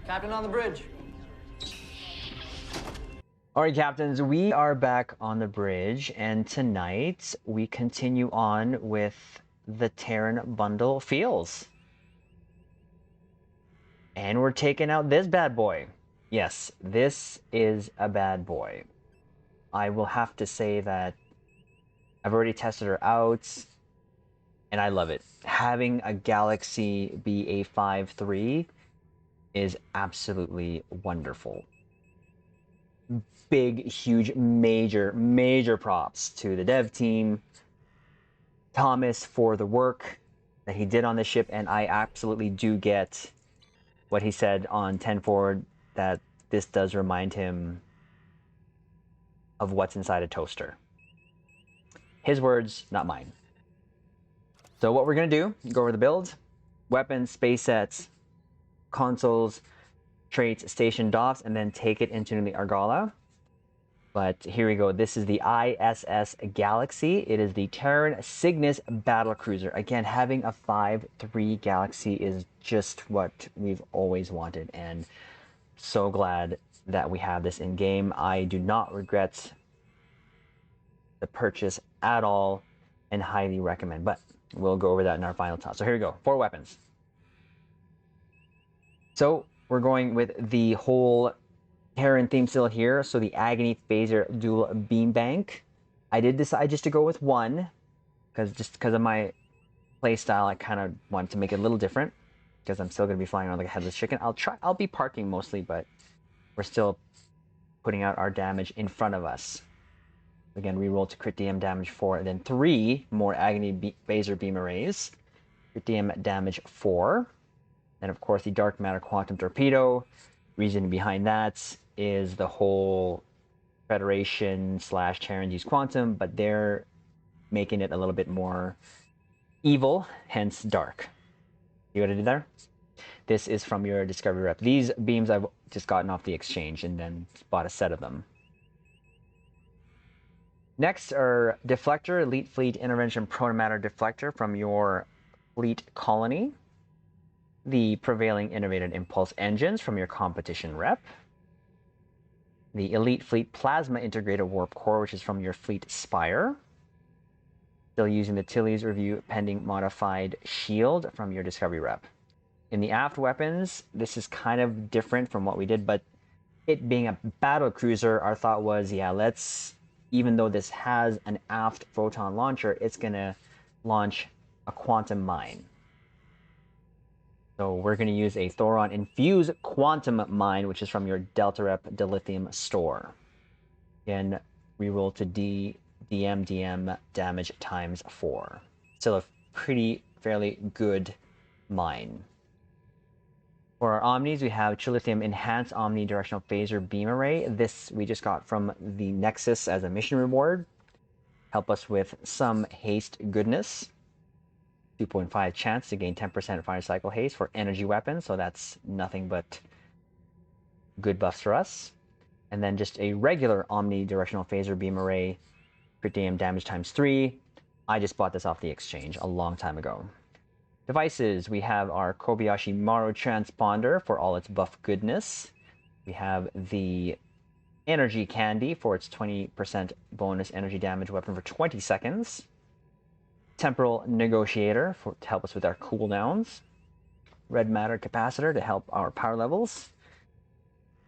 Captain on the bridge. Alright, captains, we are back on the bridge, and tonight we continue on with the Terran bundle feels. And we're taking out this bad boy. Yes, this is a bad boy. I will have to say that I've already tested her out, and I love it. Having a Galaxy be a 5-3 is absolutely wonderful. Big, huge, major props to the dev team, Thomas, for the work that he did on the ship, and I absolutely do get what he said on 10 Forward, that this does remind him of what's inside a toaster. His words, not mine. So what we're going to do, go over the build, weapons, space sets, consoles, traits, station DOFs, and then take it into the Argala. But here we go. This is the ISS Galaxy. It is the Terran Cygnus Battlecruiser. Again, having a 5-3 Galaxy is just what we've always wanted, and so glad that we have this in game. I do not regret the purchase at all and highly recommend, but we'll go over that in our final toss. So here we go. 4 weapons. So we're going with the whole Terran theme still here. So the Agony Phaser Dual Beam Bank. I did decide just to go with one because of my play style. I kind of wanted to make it a little different because I'm still going to be flying around like a headless chicken. I'll be parking mostly, but we're still putting out our damage in front of us. Again, reroll to crit DM damage 4, and then 3 more Agony Phaser Beam Arrays. Crit DM damage 4. And of course the Dark Matter Quantum Torpedo. Reason behind that is the whole Federation / Terran use Quantum, but they're making it a little bit more evil, hence dark. You got to do there? This is from your Discovery rep. These beams I've just gotten off the exchange and then bought a set of them. Next are Deflector, Elite Fleet Intervention Protomatter Deflector from your Fleet Colony. The Prevailing Innovated Impulse Engines from your Competition rep. The Elite Fleet Plasma Integrated Warp Core, which is from your Fleet Spire. Still using the Tilly's Review Pending Modified Shield from your Discovery rep. In the aft weapons, this is kind of different from what we did, but it being a Battlecruiser, our thought was, yeah, let's, even though this has an aft photon launcher, it's going to launch a quantum mine. So we're going to use a Thoron Infuse Quantum Mine, which is from your Delta Rep Dilithium store. Again, reroll to DM damage times 4. Still a fairly good mine. For our Omnis, we have Trilithium Enhanced Omnidirectional Phaser Beam Array. This we just got from the Nexus as a mission reward. Help us with some haste goodness. 2.5 chance to gain 10% fire cycle haste for energy weapons, so that's nothing but good buffs for us. And then just a regular omnidirectional phaser beam array, crit DM damage times 3. I just bought this off the exchange a long time ago. Devices, we have our Kobayashi Maru transponder for all its buff goodness. We have the Energy Candy for its 20% bonus energy damage weapon for 20 seconds. Temporal Negotiator to help us with our cooldowns. Red Matter Capacitor to help our power levels.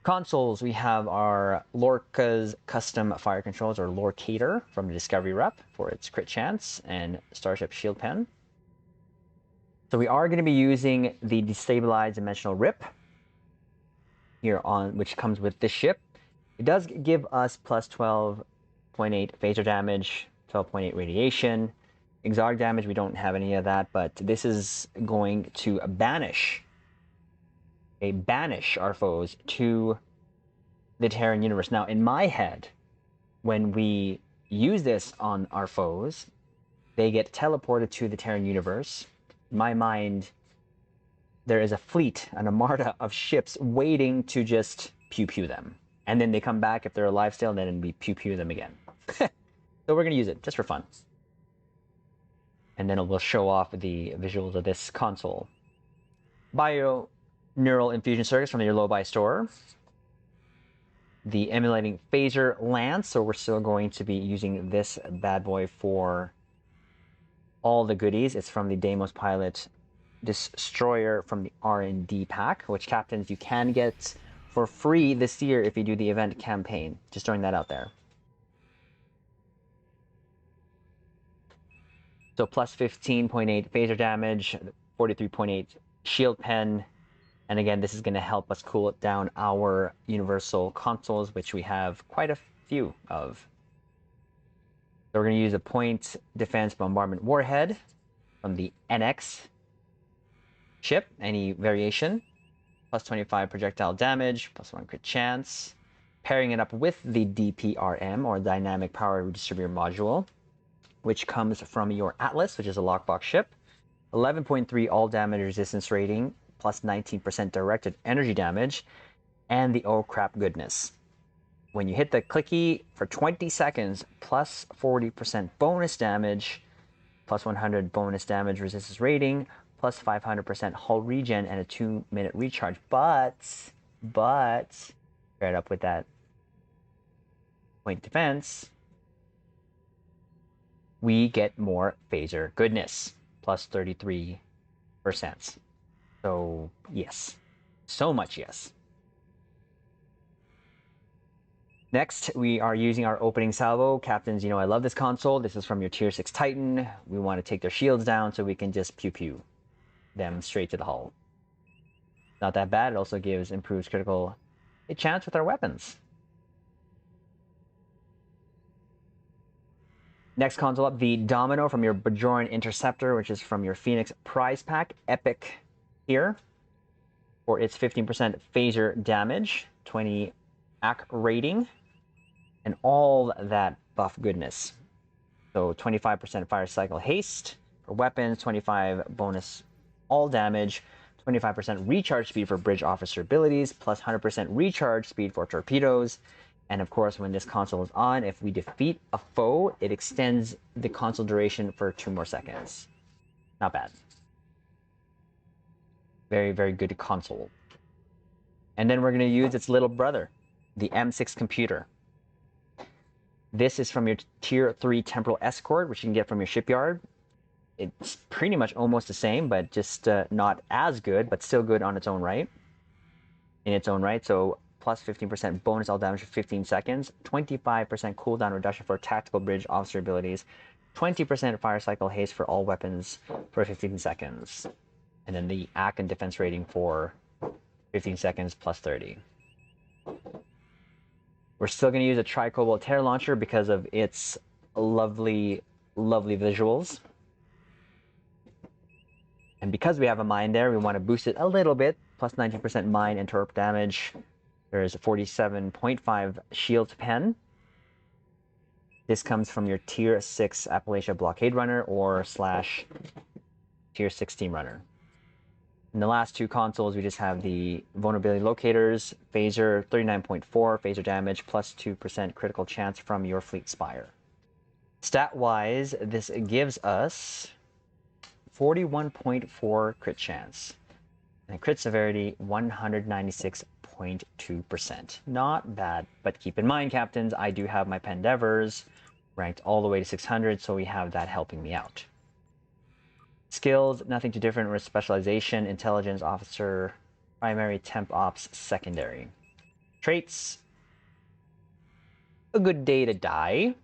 Consoles, we have our Lorca's Custom Fire Controls, or Lorcator, from the Discovery rep for its crit chance, and Starship Shield Pen. So we are going to be using the Destabilized Dimensional Rip here on, which comes with this ship. It does give us plus 12.8 phaser damage, 12.8 radiation. Exotic damage, we don't have any of that, but this is going to banish our foes to the Terran universe. Now, in my head, when we use this on our foes, they get teleported to the Terran universe. In my mind, there is a fleet, an armada of ships waiting to just pew-pew them. And then they come back if they're alive still, and then we pew-pew them again. So we're going to use it just for fun. And then it will show off the visuals of this console. Bio neural infusion circuits from your low-buy store. The emulating phaser lance, so we're still going to be using this bad boy for all the goodies. It's from the Deimos Pilot Destroyer from the R&D pack, which captains you can get for free this year if you do the event campaign. Just throwing that out there. So plus 15.8 phaser damage, 43.8 shield pen, and again, this is going to help us cool down our universal consoles, which we have quite a few of. So we're going to use a point defense bombardment warhead from the NX ship, any variation, plus 25 projectile damage, plus 1 crit chance, pairing it up with the DPRM, or Dynamic Power Redistributor Module, which comes from your Atlas, which is a lockbox ship, 11.3 all damage resistance rating, plus 19% directed energy damage, and the oh crap goodness. When you hit the clicky for 20 seconds, plus 40% bonus damage, plus 100 bonus damage resistance rating, plus 500% hull regen, and a 2-minute recharge. But, pair it up with that point defense, we get more phaser goodness, plus 33%. So, yes. So much yes. Next, we are using our opening salvo. Captains, you know I love this console. This is from your Tier 6 Titan. We want to take their shields down so we can just pew-pew them straight to the hull. Not that bad. It also gives improved critical hit chance with our weapons. Next console up, the Domino from your Bajoran Interceptor, which is from your Phoenix Prize Pack. Epic here for its 15% phaser damage, 20 AC rating, and all that buff goodness. So 25% fire cycle haste for weapons, 25 bonus all damage, 25% recharge speed for bridge officer abilities, plus 100% recharge speed for torpedoes. And of course, when this console is on, if we defeat a foe, it extends the console duration for 2 more seconds. Not bad. Very, very good console. And then we're going to use its little brother, the M6 computer. This is from your Tier 3 Temporal Escort, which you can get from your shipyard. It's pretty much almost the same, but just not as good, but still good on its own right. In its own right, so plus 15% bonus all damage for 15 seconds, 25% cooldown reduction for tactical bridge officer abilities, 20% fire cycle haste for all weapons for 15 seconds. And then the AC and defense rating for 15 seconds plus 30. We're still going to use a Tricobalt Terra Launcher because of its lovely, lovely visuals. And because we have a mine there, we want to boost it a little bit, plus 19% mine and torp damage. There's a 47.5 shield pen. This comes from your Tier 6 Appalachia Blockade Runner or / Tier 6 Steam Runner. In the last 2 consoles, we just have the vulnerability locators, phaser 39.4 phaser damage, plus 2% critical chance from your fleet spire. Stat-wise, this gives us 41.4 crit chance, and crit severity 196.2%. Not bad, but keep in mind, captains, I do have my Pendevers ranked all the way to 600, so we have that helping me out. Skills, nothing too different with specialization, intelligence, officer, primary, temp ops, secondary. Traits, a good day to die,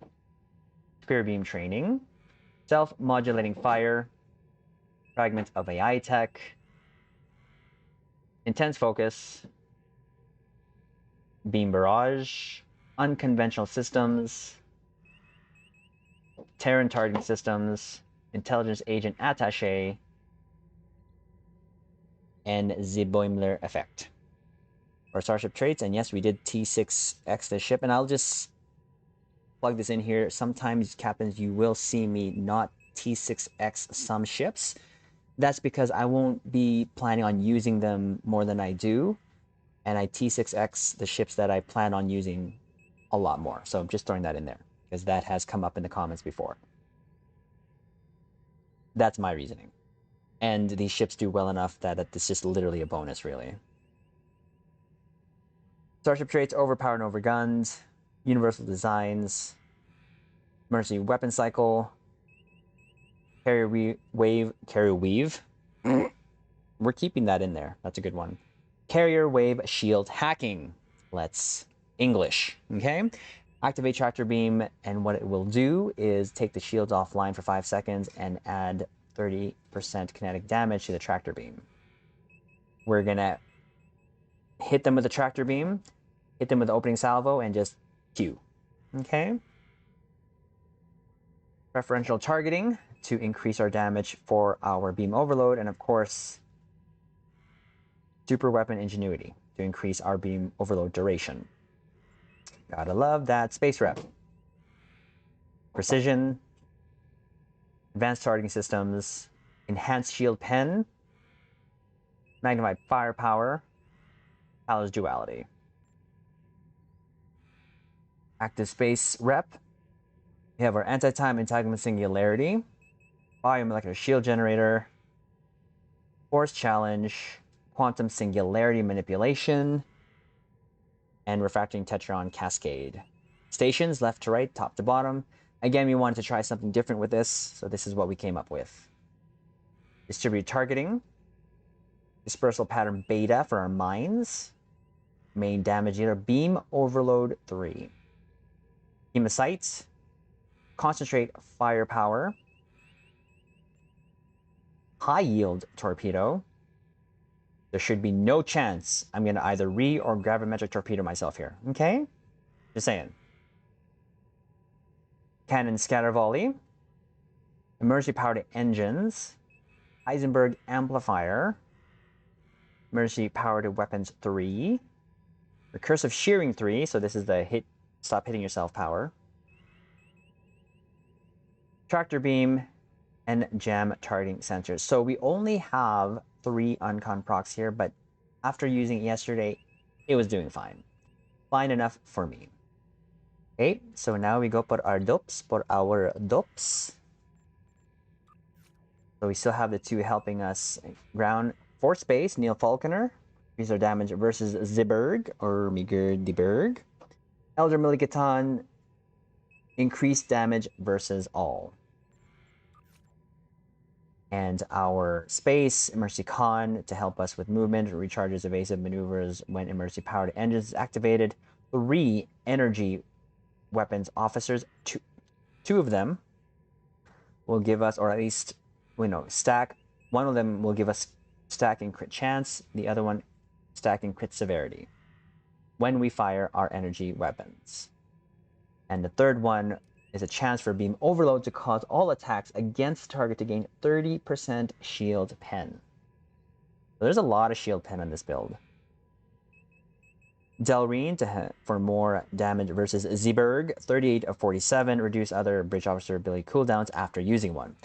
spear beam training, self-modulating fire, fragment of AI tech, intense focus, beam barrage, unconventional systems, Terran targeting systems, intelligence agent attaché, and the Boimler effect. Our Starship traits, and yes, we did T6X the ship, and I'll just plug this in here. Sometimes, captains, you will see me not T6X some ships. That's because I won't be planning on using them more than I do, and I T6X the ships that I plan on using a lot more. So I'm just throwing that in there, because that has come up in the comments before. That's my reasoning. And these ships do well enough that it's just literally a bonus, really. Starship traits, overpowered and overgunned, universal designs, emergency weapon cycle, carrier weave. We're keeping that in there. That's a good one. Carrier wave shield hacking. Let's English, okay? Activate tractor beam, and what it will do is take the shields offline for 5 seconds and add 30% kinetic damage to the tractor beam. We're gonna hit them with the tractor beam, hit them with the opening salvo, and just Q, okay? Preferential targeting to increase our damage for our beam overload, and of course, super weapon ingenuity to increase our beam overload duration. Gotta love that. Space rep. Precision, advanced targeting systems, enhanced shield pen, magnified firepower, Palace duality. Active space rep. We have our anti-time entanglement singularity, biomolecular shield generator, force challenge, quantum singularity manipulation, and refracting tetron cascade. Stations left to right, top to bottom. Again, we wanted to try something different with this, so this is what we came up with. Distributed targeting, dispersal pattern beta for our mines, main damage dealer, beam overload 3. Hemocytes, concentrate firepower, high yield torpedo. There should be no chance I'm going to either or gravimetric torpedo myself here, okay? Just saying. Cannon scatter volley, emergency powered engines, Heisenberg amplifier, emergency powered weapons 3, recursive shearing 3, so this is the stop hitting yourself power, tractor beam, and jam targeting sensors. So we only have 3 uncon procs here, but after using it yesterday, it was doing fine. Fine enough for me. Okay, so now we go for our dopes, So we still have the 2 helping us ground for space, Neil Falconer. Increase our damage versus Ziberg, or Miguel de Berg. Elder Milligaton, increased damage versus all. And our space, Emergency Con, to help us with movement, recharges evasive maneuvers when emergency powered engines is activated. 3 energy weapons officers, two of them will give us, or at least, stack. One of them will give us stack and crit chance, the other one stack and crit severity when we fire our energy weapons. And the third one is a chance for beam overload to cause all attacks against the target to gain 30% shield pen. So there's a lot of shield pen on this build. Delreen for more damage versus Zeeberg, 38 of 47, reduce other bridge officer ability cooldowns after using one.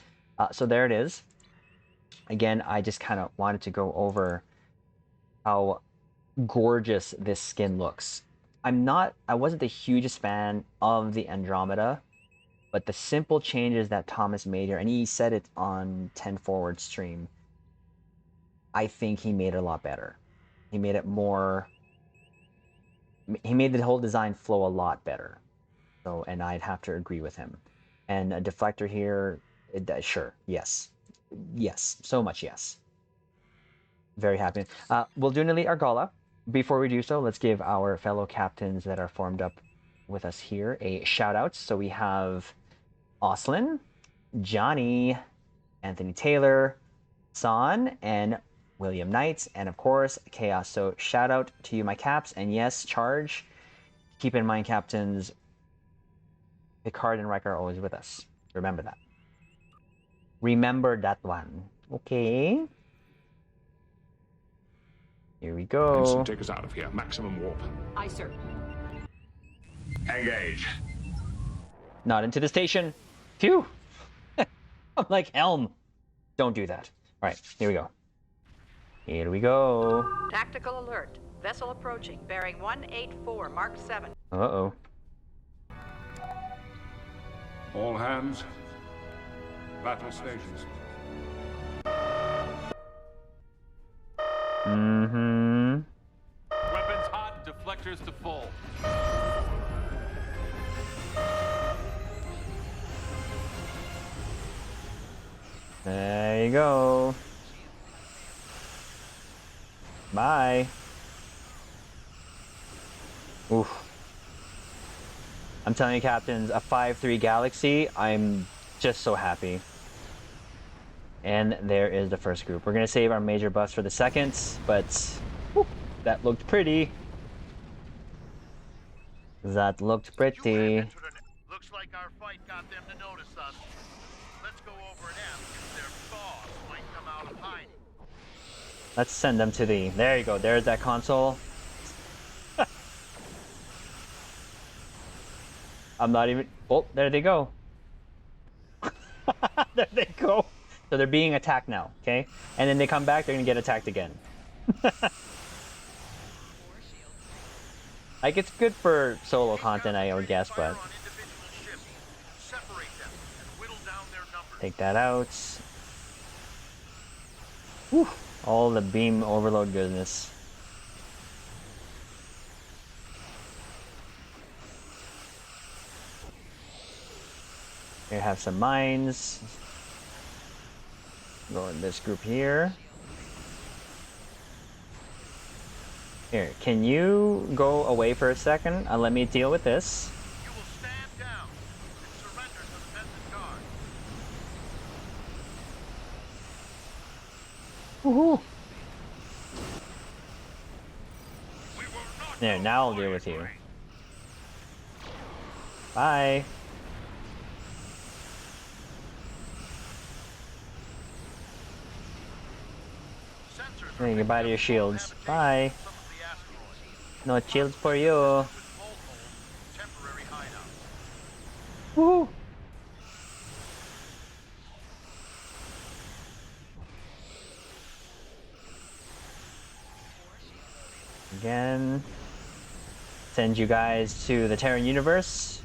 So there it is. Again, I just kind of wanted to go over how gorgeous this skin looks. I wasn't the hugest fan of the Andromeda, but the simple changes that Thomas made here, and he said it on 10 Forward stream, I think he made it a lot better. He made it more... He made the whole design flow a lot better. So, and I'd have to agree with him. And a deflector here, sure, yes. Yes, so much yes. Very happy. We'll do an Elite Argala. Before we do so, let's give our fellow captains that are formed up with us here a shout out. So we have Oslin, Johnny, Anthony Taylor, Son, and William Knight, and of course, Chaos. So shout out to you, my caps, and yes, charge. Keep in mind, captains, Picard and Riker are always with us. Remember that. Remember that one. Okay. Here we go. Ensign, take us out of here. Maximum warp. Aye, sir. Engage. Not into the station. Phew. I'm like, Helm. Don't do that. All right, here we go. Here we go. Tactical alert. Vessel approaching. Bearing 184, Mark 7. Uh-oh. All hands. Battle stations. Mm-hmm. Weapons hot, deflectors to full. There you go. Bye. Oof. I'm telling you, captains, a 5-3 Galaxy, I'm just so happy. And there is the first group. We're going to save our major buffs for the seconds, but whew, that looked pretty. That looked pretty. Looks like our fight got them to notice us. Let's go over and ask if their boss might come out of hiding. Let's send them to the... There you go. There's that console. I'm not even... Oh, there they go. There they go. So they're being attacked now, okay? And then they come back, they're gonna get attacked again. Like, it's good for solo content, I would guess, but... Take that out. Whew. All the beam overload goodness. Here, have some mines. Go in this group here. Here, can you go away for a second and let me deal with this? You will stand down and surrender to the Benson Guard. Woohoo! There, now I'll deal with you. Bye. Hey, goodbye to your shields. Bye. No shields for you. Woohoo! Again. Send you guys to the Terran universe.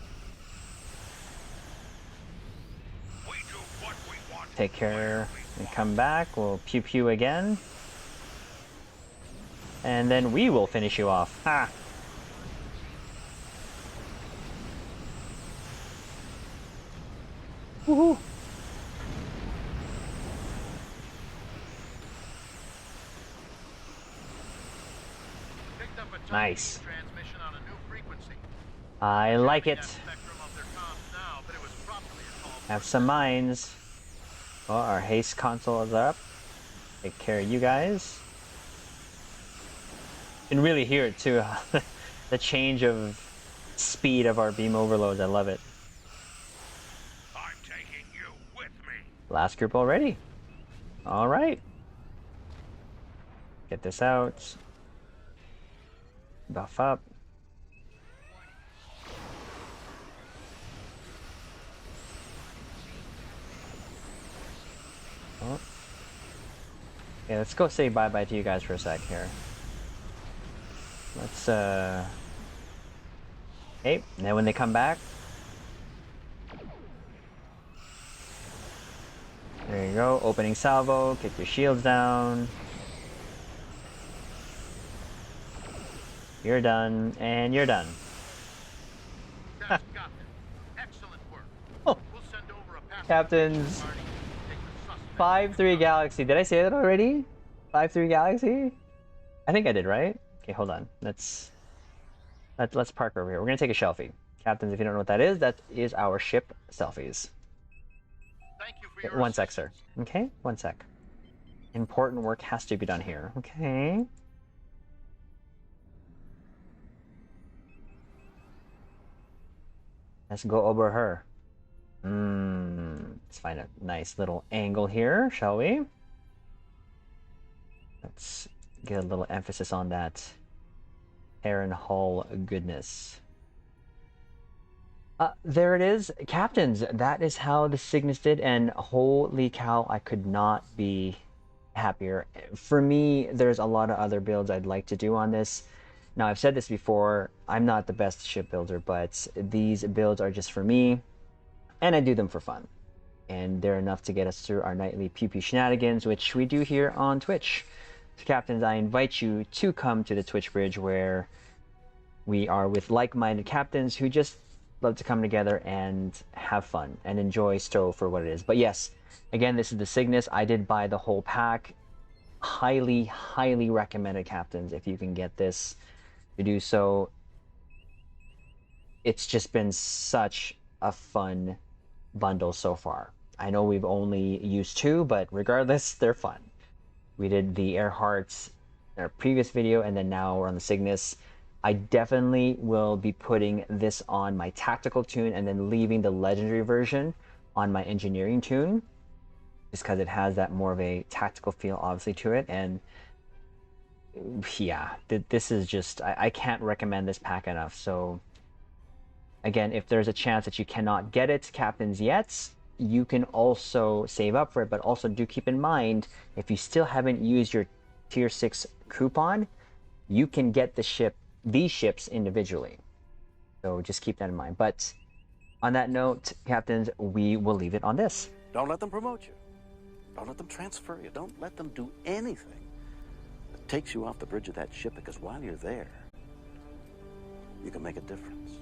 Take care and come back. We'll pew pew again. And then we will finish you off. Ha! Woohoo! Nice. I like it. Have some mines. Oh, our haste console is up. Take care of you guys. You can really hear it too. The change of speed of our beam overloads. I love it. I'm taking you with me. Last group already. All right. Get this out. Buff up. Oh. Okay, let's go say bye-bye to you guys for a sec here. Let's, okay, and then when they come back, there you go, opening salvo, kick your shields down. You're done, and you're done. That's got them. Excellent work. Oh. We'll send over a passenger Captains. party to take the suspect. 5-3 Galaxy. Did I say that already? 5-3 Galaxy? I think I did, right? Okay, hold on. Let's park over here. We're gonna take a selfie. Captains, if you don't know what that is our ship selfies. Thank you for your One sec, sir. Okay, one sec. Important work has to be done here. Okay. Let's go over her. Let's find a nice little angle here, shall we? Let's get a little emphasis on that Terran hull goodness. There it is, captains. That is how the Cygnus did, and holy cow, I could not be happier. For me, there's a lot of other builds I'd like to do on this. Now, I've said this before, I'm not the best ship builder, but these builds are just for me, and I do them for fun. And they're enough to get us through our nightly PP shenanigans, which we do here on Twitch. So captains, I invite you to come to the Twitch bridge where we are with like-minded captains who just love to come together and have fun and enjoy STO for what it is. But yes, again, this is the Cygnus. I did buy the whole pack. Highly, highly recommended, captains, if you can get this, to do so. It's just been such a fun bundle so far. I know we've only used 2, but regardless, they're fun. We did the Earharts in our previous video, and then now we're on the Cygnus. I definitely will be putting this on my tactical tune and then leaving the legendary version on my engineering tune, just because it has that more of a tactical feel, obviously, to it. And yeah, this is just, I can't recommend this pack enough. So again, if there's a chance that you cannot get it, captains, yet, you can also save up for it. But also do keep in mind, if you still haven't used your tier 6 coupon, you can get these ships individually. So just keep that in mind. But on that note, captains, we will leave it on this. Don't let them promote you. Don't let them transfer you. Don't let them do anything that takes you off the bridge of that ship, because while you're there, you can make a difference.